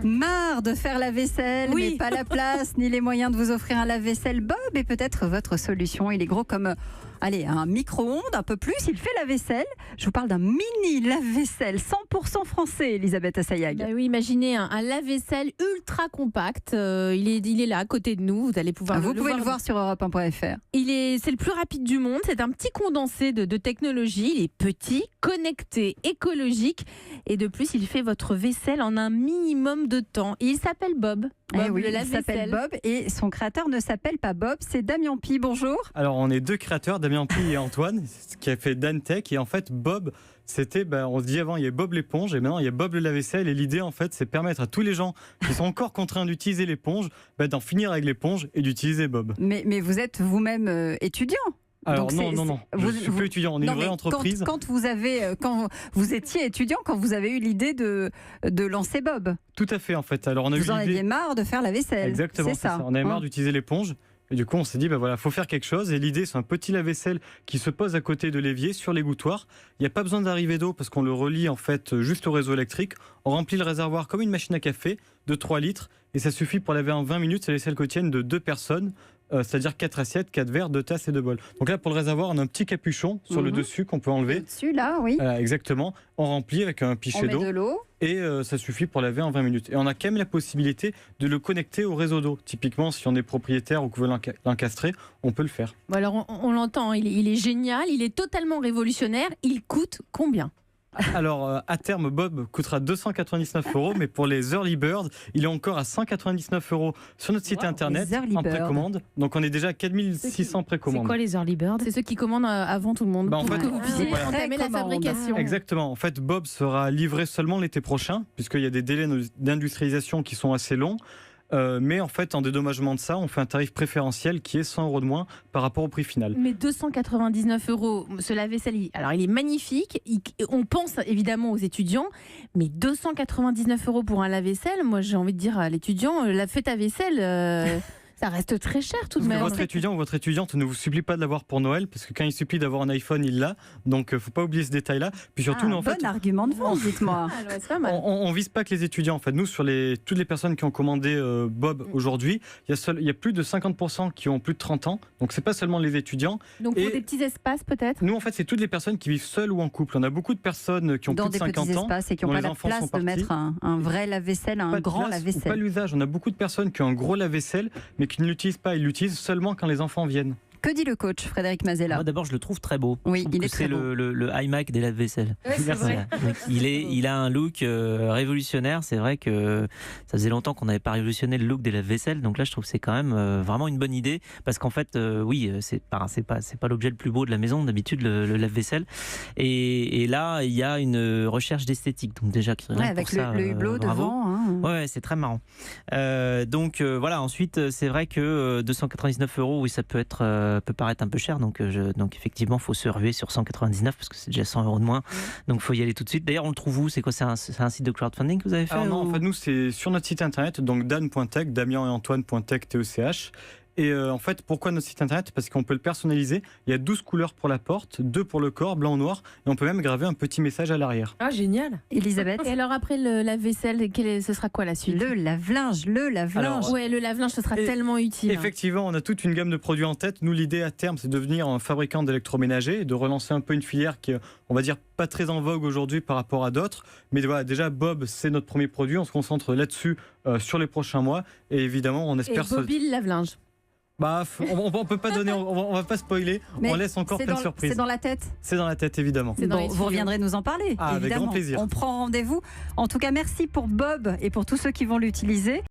Marre de faire la vaisselle, Oui. mais pas la place, ni les moyens de vous offrir un lave-vaisselle. Bob est peut-être votre solution. Il est gros comme un micro-ondes, un peu plus. Il fait la vaisselle. Je vous parle d'un mini lave-vaisselle 100% français, Elisabeth Assayag. Bah oui, imaginez un lave-vaisselle ultra compact. Il est là à côté de nous. Vous allez pouvoir Vous pouvez le voir sur europe1.fr. C'est le plus rapide du monde. C'est un petit condensé de technologie. Il est petit, connecté, écologique. Et de plus, il fait votre vaisselle en un minimum de temps. Et il s'appelle Bob. Eh oui, le il s'appelle lave-vaisselle. Bob et son créateur ne s'appelle pas Bob, c'est Damien Pi. Bonjour. Alors, on est deux créateurs, Damien Pi et Antoine, qui a fait Dantech. Et en fait, Bob, c'était, on se dit avant, il y a Bob l'éponge et maintenant, il y a Bob le lave-vaisselle. Et l'idée, en fait, c'est permettre à tous les gens qui sont encore contraints d'utiliser l'éponge, d'en finir avec l'éponge et d'utiliser Bob. Mais vous êtes vous-même étudiant. Alors Donc non, je suis plus étudiant, on est une vraie entreprise. Quand vous étiez étudiant, quand vous avez eu l'idée de lancer Bob, Tout à fait, en fait. Alors, on a vous en eu l'idée. aviez marre de faire la vaisselle. Exactement, c'est ça. On avait marre d'utiliser l'éponge. Et du coup, on s'est dit, faut faire quelque chose. Et l'idée, c'est un petit lave-vaisselle qui se pose à côté de l'évier sur l'égouttoir. Il n'y a pas besoin d'arrivée d'eau parce qu'on le relie en fait juste au réseau électrique. On remplit le réservoir comme une machine à café de 3 litres. Et ça suffit pour laver en 20 minutes. C'est les vaisselles quotidiennes de 2 personnes. C'est-à-dire 4 assiettes, 4 verres, 2 tasses et 2 bols. Donc là, pour le réservoir, on a un petit capuchon sur le dessus qu'on peut enlever. Dessus, là, oui. Exactement. On remplit avec un On pichet met d'eau. de l'eau. Et ça suffit pour laver en 20 minutes. Et on a quand même la possibilité de le connecter au réseau d'eau. Typiquement, si on est propriétaire ou qu'on veut l'encastrer, on peut le faire. Bon, alors, on l'entend, il est génial, il est totalement révolutionnaire. Il coûte combien ? Alors, à terme, Bob coûtera 299 €, mais pour les early birds, il est encore à 199 € sur notre site internet les early en birds. précommande. Donc, on est déjà à 4600 C'est précommandes. quoi les early birds? C'est ceux qui commandent avant tout le monde. En pour fait, que vous puissiez ouais. entamer la Précommande. fabrication. Exactement. En fait, Bob sera livré seulement l'été prochain, puisqu'il y a des délais d'industrialisation qui sont assez longs. Mais en fait, en dédommagement de ça, on fait un tarif préférentiel qui est 100 € de moins par rapport au prix final. Mais 299 €, ce lave-vaisselle, il est magnifique. On pense évidemment aux étudiants, mais 299 € pour un lave-vaisselle, moi j'ai envie de dire à l'étudiant, fais ta vaisselle. Ça reste très cher tout de Parce que même. votre étudiant ou votre étudiante ne vous supplie pas de l'avoir pour Noël, parce que quand il supplie d'avoir un iPhone, il l'a. Donc, faut pas oublier ce détail-là. Puis surtout, nous, en Bon fait, argument de vente, dites-moi. Ah, ouais, c'est pas mal. on vise pas que les étudiants. En fait, nous, sur toutes les personnes qui ont commandé Bob aujourd'hui, il y a plus de 50% qui ont plus de 30 ans. Donc, c'est pas seulement les étudiants. Donc pour et- des petits espaces peut-être. Nous, en fait, c'est toutes les personnes qui vivent seules ou en couple. On a beaucoup de personnes qui ont Dans plus de des 50 petits ans. espaces et qui n'ont dont pas les la enfants place sont de partis. mettre un vrai lave-vaisselle, un Pas de grand place ou pas lave-vaisselle. l'usage. On a beaucoup de personnes qui ont un gros lave-vaisselle, mais qui ne l'utilisent pas. Ils l'utilisent seulement quand les enfants viennent. Que dit le coach Frédéric Mazella? Moi d'abord je le trouve très beau. Oui, Je trouve il que est très c'est beau. le iMac des lave-vaisselle. Merci. Donc, il a un look révolutionnaire. C'est vrai que ça faisait longtemps qu'on n'avait pas révolutionné le look des lave-vaisselle. Donc là je trouve que c'est quand même vraiment une bonne idée parce qu'en fait c'est pas l'objet le plus beau de la maison d'habitude le lave-vaisselle. Et là il y a une recherche d'esthétique. Donc déjà Ouais, avec le hublot bravo. devant. Hein. Ouais, c'est très marrant. Voilà. Ensuite, c'est vrai que 299 €, oui, ça peut paraître un peu cher. Donc effectivement, faut se ruer sur 199 parce que c'est déjà 100 € de moins. Donc faut y aller tout de suite. D'ailleurs, on le trouve où? C'est quoi? C'est un site de crowdfunding que vous avez fait? Alors non, ou- en fait, nous, c'est sur notre site internet, donc dan.tech, Damien et Antoine.tech, TECH. Et en fait, pourquoi notre site internet? Parce qu'on peut le personnaliser. Il y a 12 couleurs pour la porte, 2 pour le corps, blanc ou noir. Et on peut même graver un petit message à l'arrière. Ah, génial. Elisabeth? Et alors après le lave-vaisselle, ce sera quoi la suite? Le lave-linge. Alors, Ouais, le lave-linge, ce sera Et- tellement utile. Effectivement, on a toute une gamme de produits en tête. Nous, l'idée à terme, c'est de devenir un fabricant d'électroménager et de relancer un peu une filière qui est, on va dire, pas très en vogue aujourd'hui par rapport à d'autres. Mais voilà, déjà, Bob, c'est notre premier produit. On se concentre là-dessus sur les prochains mois. Et évidemment, on Et espère... Bobby le lave-linge. On peut pas donner, on va pas spoiler. Mais On laisse encore c'est plein de C'est surprises. dans la tête. C'est dans la tête, évidemment. C'est dans les Bon, vous tuyaux. reviendrez nous en parler, Ah, avec évidemment. grand plaisir. On prend rendez-vous. En tout cas, merci pour Bob et pour tous ceux qui vont l'utiliser.